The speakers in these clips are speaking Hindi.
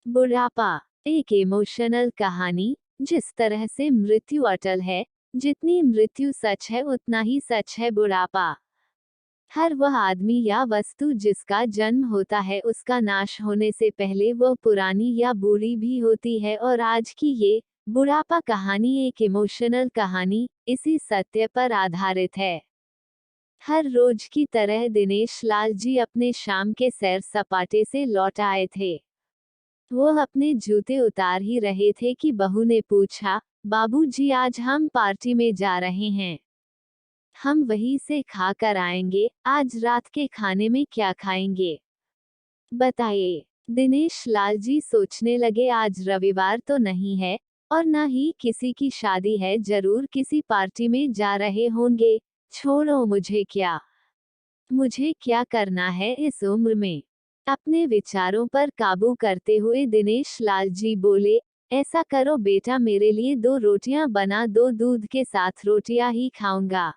बुढ़ापा एक इमोशनल कहानी। जिस तरह से मृत्यु अटल है, जितनी मृत्यु सच है उतना ही सच है बुढ़ापा। हर वह आदमी या वस्तु जिसका जन्म होता है उसका नाश होने से पहले वह पुरानी या बूढ़ी भी होती है, और आज की ये बुढ़ापा कहानी एक इमोशनल कहानी इसी सत्य पर आधारित है। हर रोज की तरह दिनेश लाल जी अपने शाम के सैर सपाटे से लौट आए थे। वो अपने जूते उतार ही रहे थे कि बहू ने पूछा, बाबूजी आज हम पार्टी में जा रहे हैं, हम वहीं से खा कर आएंगे, आज रात के खाने में क्या खाएंगे बताइए। दिनेश लाल जी सोचने लगे, आज रविवार तो नहीं है और न ही किसी की शादी है, जरूर किसी पार्टी में जा रहे होंगे। छोड़ो, मुझे क्या करना है इस उम्र में। अपने विचारों पर काबू करते हुए दिनेश लाल जी बोले, ऐसा करो बेटा, मेरे लिए 2 रोटियां बना दो, दूध के साथ रोटियां ही खाऊंगा।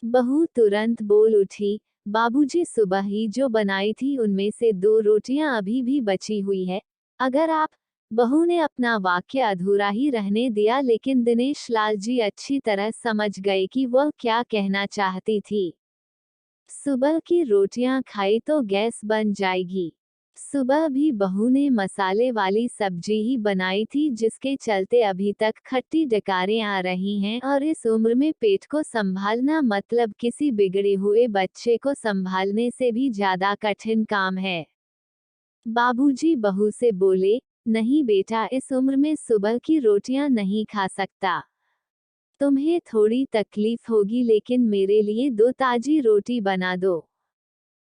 बहू तुरंत बोल उठी, बाबूजी सुबह ही जो बनाई थी उनमें से 2 रोटियां अभी भी बची हुई है, अगर आप। बहू ने अपना वाक्य अधूरा ही रहने दिया, लेकिन दिनेश लाल जी अच्छी तरह समझ गए कि वह क्या कहना चाहती थी। सुबह की रोटियां खाई तो गैस बन जाएगी। सुबह भी बहू ने मसाले वाली सब्जी ही बनाई थी, जिसके चलते अभी तक खट्टी डकारें आ रही हैं, और इस उम्र में पेट को संभालना मतलब किसी बिगड़े हुए बच्चे को संभालने से भी ज्यादा कठिन काम है। बाबूजी बहू से बोले, नहीं बेटा, इस उम्र में सुबह की रोटियां नहीं खा सकता। तुम्हें थोड़ी तकलीफ होगी, लेकिन मेरे लिए 2 ताजी रोटी बना दो।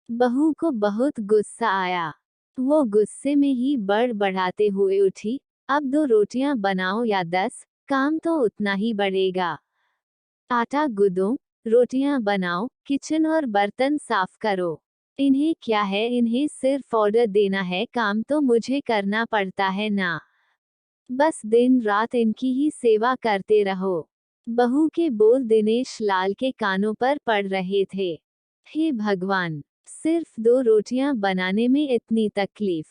बहू को बहुत गुस्सा आया। वो गुस्से में ही बढ़ाते हुए उठी, अब 2 रोटियां बनाओ या 10, काम तो उतना ही बढ़ेगा। आटा गूंदो, रोटियां बनाओ, किचन और बर्तन साफ करो। इन्हें क्या है, इन्हें सिर्फ ऑर्डर देना है, काम तो मुझे करना पड़ता है ना। बस दिन रात इनकी ही सेवा करते रहो। बहू के बोल दिनेश लाल के कानों पर पड़ रहे थे। हे भगवान, सिर्फ 2 रोटियां बनाने में इतनी तकलीफ।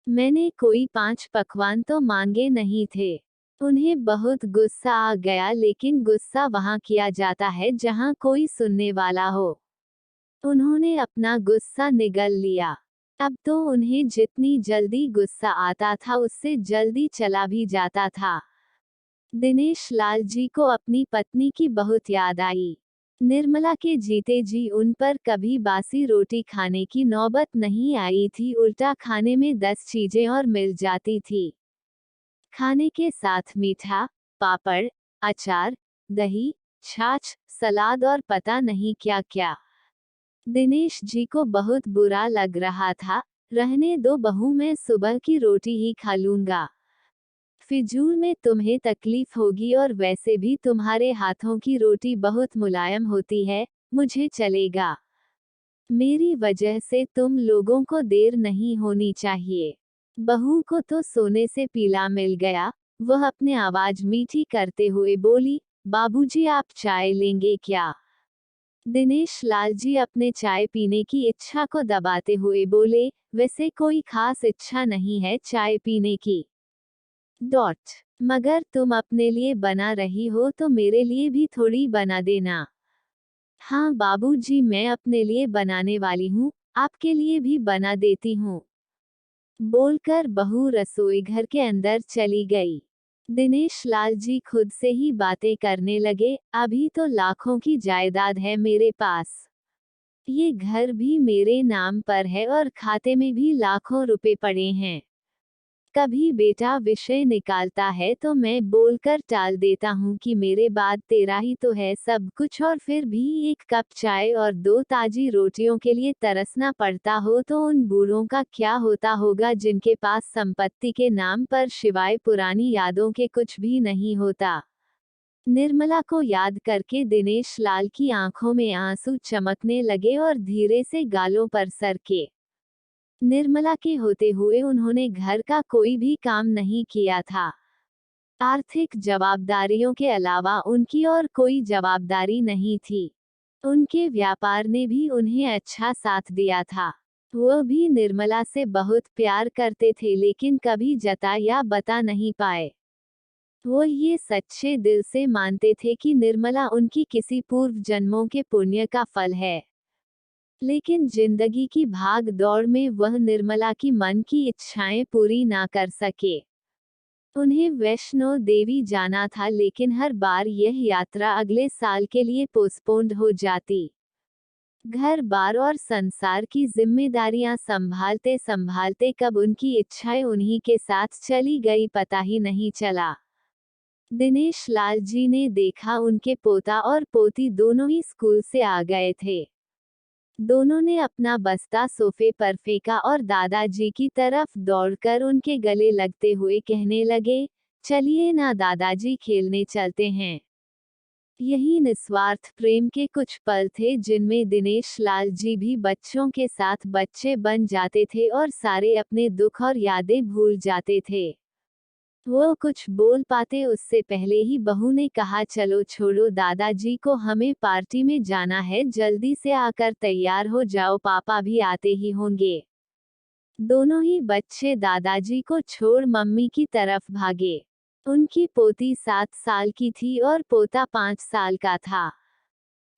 मैंने कोई 5 पकवान तो मांगे नहीं थे। उन्हें बहुत गुस्सा आ गया, लेकिन गुस्सा वहां किया जाता है जहां कोई सुनने वाला हो। उन्होंने अपना गुस्सा निगल लिया। अब तो उन्हें जितनी जल्दी गुस्सा आता था उससे जल्दी चला भी जाता था। दिनेश लाल जी को अपनी पत्नी की बहुत याद आई। निर्मला के जीते जी उन पर कभी बासी रोटी खाने की नौबत नहीं आई थी, उल्टा खाने में 10 चीजें और मिल जाती थी। खाने के साथ मीठा, पापड़, अचार, दही, छाछ, सलाद और पता नहीं क्या क्या। दिनेश जी को बहुत बुरा लग रहा था। रहने दो बहू, मैं सुबह की रोटी ही खा लूंगा। फिजूल में तुम्हें तकलीफ होगी, और वैसे भी तुम्हारे हाथों की रोटी बहुत मुलायम होती है, मुझे चलेगा। मेरी वजह से तुम लोगों को देर नहीं होनी चाहिए। बहू को तो सोने से पीला मिल गया। वह अपने आवाज मीठी करते हुए बोली, बाबूजी आप चाय लेंगे क्या? दिनेश लाल जी अपने चाय पीने की इच्छा को दबाते हुए बोले, वैसे कोई खास इच्छा नहीं है चाय पीने की। मगर तुम अपने लिए बना रही हो तो मेरे लिए भी थोड़ी बना देना। हाँ बाबूजी, मैं अपने लिए बनाने वाली हूँ, आपके लिए भी बना देती हूँ। बोलकर बहू रसोई घर के अंदर चली गई। दिनेश लाल जी खुद से ही बातें करने लगे, अभी तो लाखों की जायदाद है मेरे पास। ये घर भी मेरे नाम पर है और खाते में भी लाखों रुपए पड़े हैं। कभी बेटा विषय निकालता है तो मैं बोलकर टाल देता हूँ कि मेरे बाद तेरा ही तो है सब कुछ, और फिर भी 1 कप चाय और 2 ताजी रोटियों के लिए तरसना पड़ता हो तो उन बूढ़ों का क्या होता होगा जिनके पास संपत्ति के नाम पर सिवाय पुरानी यादों के कुछ भी नहीं होता। निर्मला को याद करके दिनेश लाल की आंखों में आंसू चमकने लगे और धीरे से गालों पर सरके। निर्मला के होते हुए उन्होंने घर का कोई भी काम नहीं किया था। आर्थिक जवाबदारियों के अलावा उनकी और कोई जवाबदारी नहीं थी। उनके व्यापार ने भी उन्हें अच्छा साथ दिया था। वो भी निर्मला से बहुत प्यार करते थे लेकिन कभी जता या बता नहीं पाए। वो ये सच्चे दिल से मानते थे कि निर्मला उनकी किसी पूर्व जन्मों के पुण्य का फल है। लेकिन जिंदगी की भाग दौड़ में वह निर्मला की मन की इच्छाएं पूरी ना कर सके। उन्हें वैष्णो देवी जाना था लेकिन हर बार यह यात्रा अगले साल के लिए पोस्टपोन्ड हो जाती। घर बार और संसार की जिम्मेदारियां संभालते संभालते कब उनकी इच्छाएं उन्हीं के साथ चली गई पता ही नहीं चला। दिनेश लाल जी ने देखा उनके पोता और पोती दोनों ही स्कूल से आ गए थे। दोनों ने अपना बस्ता सोफे पर फेंका और दादाजी की तरफ दौड़कर उनके गले लगते हुए कहने लगे, चलिए ना दादाजी, खेलने चलते हैं। यही निस्वार्थ प्रेम के कुछ पल थे जिनमें दिनेश लाल जी भी बच्चों के साथ बच्चे बन जाते थे और सारे अपने दुख और यादें भूल जाते थे। वो कुछ बोल पाते उससे पहले ही बहू ने कहा, चलो छोड़ो दादाजी को, हमें पार्टी में जाना है, जल्दी से आकर तैयार हो जाओ, पापा भी आते ही होंगे। दोनों ही बच्चे दादाजी को छोड़ मम्मी की तरफ भागे। उनकी पोती 7 साल की थी और पोता 5 साल का था।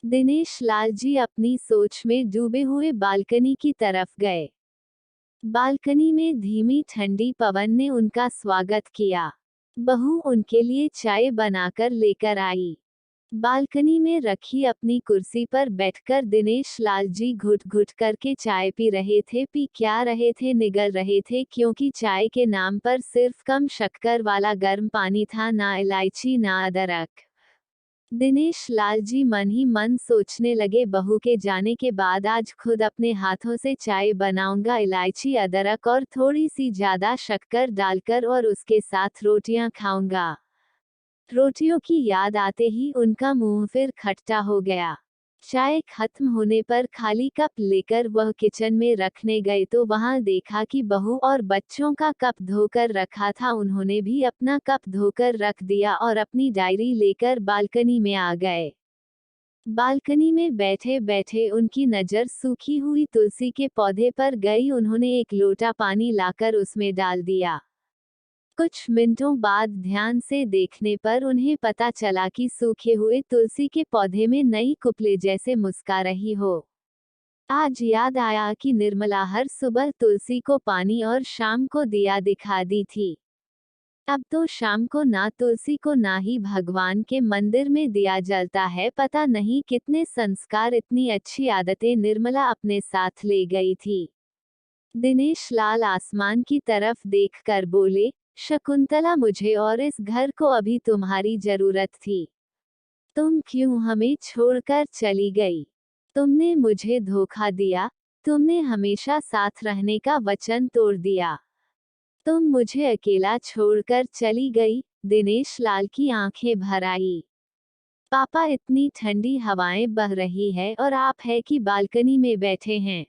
दिनेश लाल जी अपनी सोच में डूबे हुए बालकनी की तरफ गए। बालकनी में धीमी ठंडी पवन ने उनका स्वागत किया। बहू उनके लिए चाय बनाकर लेकर आई। बालकनी में रखी अपनी कुर्सी पर बैठकर दिनेश लाल जी घुट घुट करके चाय पी रहे थे। पी क्या रहे थे, निगल रहे थे, क्योंकि चाय के नाम पर सिर्फ कम शक्कर वाला गर्म पानी था, ना इलायची ना अदरक। दिनेश लाल जी मन ही मन सोचने लगे, बहू के जाने के बाद आज खुद अपने हाथों से चाय बनाऊंगा, इलायची अदरक और थोड़ी सी ज्यादा शक्कर डालकर, और उसके साथ रोटियां खाऊंगा। रोटियों की याद आते ही उनका मुंह फिर खट्टा हो गया। चाय खत्म होने पर खाली कप लेकर वह किचन में रखने गए तो वहां देखा कि बहू और बच्चों का कप धोकर रखा था। उन्होंने भी अपना कप धोकर रख दिया और अपनी डायरी लेकर बालकनी में आ गए। बालकनी में बैठे बैठे उनकी नज़र सूखी हुई तुलसी के पौधे पर गई। उन्होंने एक लोटा पानी लाकर उसमें डाल दिया। कुछ मिनटों बाद ध्यान से देखने पर उन्हें पता चला कि सूखे हुए तुलसी के पौधे में नई कुपले जैसे मुस्का रही हो। आज याद आया कि निर्मला हर सुबह तुलसी को पानी और शाम को दिया दिखाती थी। अब तो शाम को ना तुलसी को ना ही भगवान के मंदिर में दिया जलता है। पता नहीं कितने संस्कार, इतनी अच्छी आदतें निर्मला अपने साथ ले गई थी। दिनेश लाल आसमान की तरफ देखकर बोले, शकुंतला, मुझे और इस घर को अभी तुम्हारी जरूरत थी। तुम क्यों हमें छोड़कर चली गई? तुमने मुझे धोखा दिया। तुमने हमेशा साथ रहने का वचन तोड़ दिया। तुम मुझे अकेला छोड़कर चली गई। दिनेश लाल की आंखें भर आई। पापा, इतनी ठंडी हवाएं बह रही है और आप है कि बालकनी में बैठे हैं।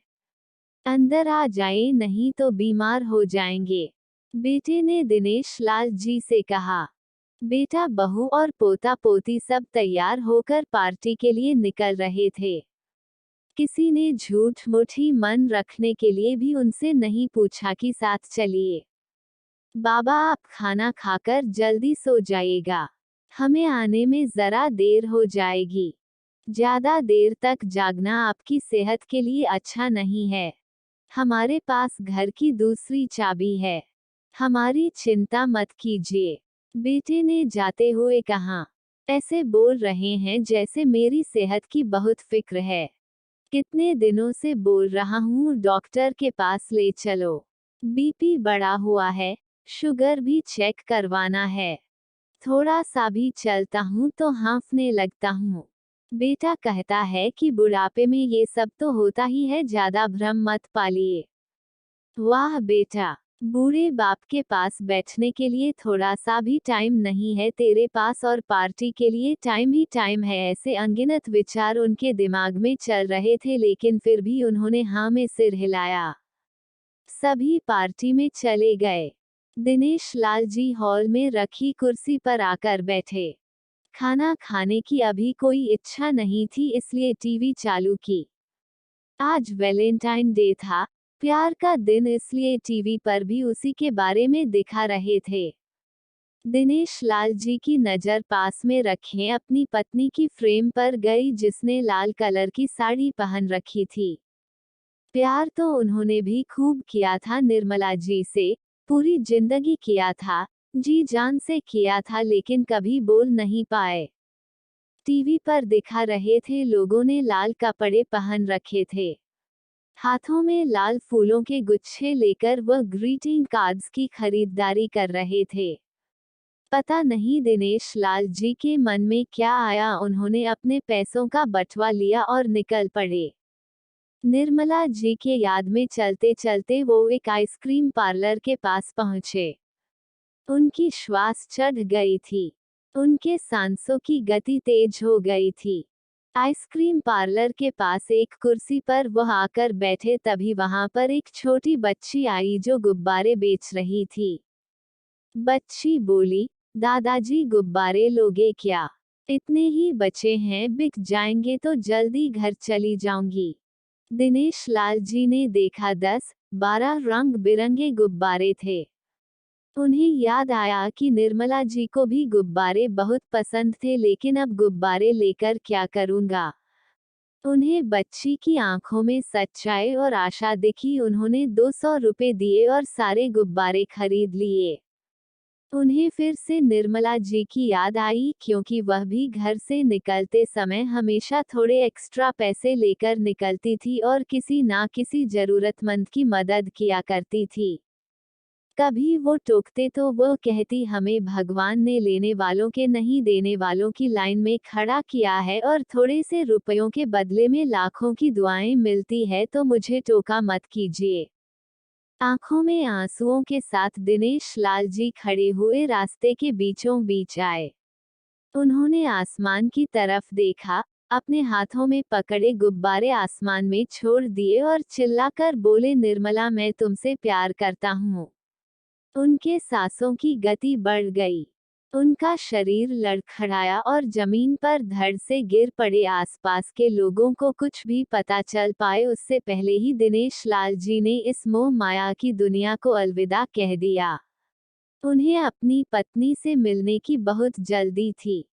अंदर आ जाएं, नहीं तो बीमार हो जाएंगे। बेटे ने दिनेश लाल जी से कहा। बेटा, बहू और पोता पोती सब तैयार होकर पार्टी के लिए निकल रहे थे। किसी ने झूठ मूठ ही मन रखने के लिए भी उनसे नहीं पूछा कि साथ चलिए। बाबा, आप खाना खाकर जल्दी सो जाइएगा, हमें आने में जरा देर हो जाएगी। ज्यादा देर तक जागना आपकी सेहत के लिए अच्छा नहीं है। हमारे पास घर की दूसरी चाबी है। हमारी चिंता मत कीजिए। बेटे ने जाते हुए कहा। ऐसे बोल रहे हैं जैसे मेरी सेहत की बहुत फिक्र है। कितने दिनों से बोल रहा हूँ, डॉक्टर के पास ले चलो। बीपी बढ़ा हुआ है, शुगर भी चेक करवाना है। थोड़ा सा भी चलता हूँ तो हांफने लगता हूँ। बेटा कहता है कि बुढ़ापे में ये सब तो होता ही है, ज्यादा भ्रम मत पालिए। वाह बेटा, बूढ़े बाप के पास बैठने के लिए थोड़ा सा भी टाइम नहीं है तेरे पास, और पार्टी के लिए टाइम ही टाइम है। ऐसे अनगिनत विचार उनके दिमाग में चल रहे थे, लेकिन फिर भी उन्होंने हाँ में सिर हिलाया। सभी पार्टी में चले गए। दिनेश लाल जी हॉल में रखी कुर्सी पर आकर बैठे। खाना खाने की अभी कोई इच्छा नहीं थी, इसलिए टीवी चालू की। आज वैलेंटाइन डे था। प्यार का दिन इसलिए टीवी पर भी उसी के बारे में दिखा रहे थे। दिनेश लाल जी की नज़र पास में रखे अपनी पत्नी की फ्रेम पर गई जिसने लाल कलर की साड़ी पहन रखी थी। प्यार तो उन्होंने भी खूब किया था निर्मला जी से, पूरी जिंदगी किया था, जी जान से किया था लेकिन कभी बोल नहीं पाए। टीवी पर दिखा रहे थे लोगों ने लाल कपड़े पहन रखे थे। हाथों में लाल फूलों के गुच्छे लेकर वह ग्रीटिंग कार्ड्स की खरीदारी कर रहे थे। पता नहीं दिनेश लाल जी के मन में क्या आया, उन्होंने अपने पैसों का बटवा लिया और निकल पड़े। निर्मला जी के याद में चलते चलते वो एक आइसक्रीम पार्लर के पास पहुंचे। उनकी श्वास चढ़ गई थी। उनके सांसों की गति तेज हो गई थी। आइसक्रीम पार्लर के पास एक कुर्सी पर वह आकर बैठे तभी वहां पर एक छोटी बच्ची आई जो गुब्बारे बेच रही थी। बच्ची बोली, दादाजी गुब्बारे लोगे क्या? इतने ही बचे हैं, बिक जाएंगे तो जल्दी घर चली जाऊंगी। दिनेश लाल जी ने देखा 10-12 रंग बिरंगे गुब्बारे थे। उन्हें याद आया कि निर्मला जी को भी गुब्बारे बहुत पसंद थे लेकिन अब गुब्बारे लेकर क्या करूंगा। उन्हें बच्ची की आंखों में सच्चाई और आशा दिखी। उन्होंने 200 रुपए दिए और सारे गुब्बारे खरीद लिए। उन्हें फिर से निर्मला जी की याद आई क्योंकि वह भी घर से निकलते समय हमेशा थोड़े एक्स्ट्रा पैसे लेकर निकलती थी और किसी ना किसी जरूरतमंद की मदद किया करती थी। कभी वो टोकते तो वो कहती, हमें भगवान ने लेने वालों के नहीं देने वालों की लाइन में खड़ा किया है और थोड़े से रुपयों के बदले में लाखों की दुआएं मिलती है, तो मुझे टोका मत कीजिए। आंखों में आंसुओं के साथ दिनेश लाल जी खड़े हुए रास्ते के बीचों बीच आए। उन्होंने आसमान की तरफ देखा, अपने हाथों में पकड़े गुब्बारे आसमान में छोड़ दिए और चिल्लाकर बोले, निर्मला मैं तुमसे प्यार करता हूँ। उनके सांसों की गति बढ़ गई। उनका शरीर लड़खड़ाया और जमीन पर धड़ से गिर पड़े। आसपास के लोगों को कुछ भी पता चल पाए उससे पहले ही दिनेश लाल जी ने इस मोह माया की दुनिया को अलविदा कह दिया। उन्हें अपनी पत्नी से मिलने की बहुत जल्दी थी।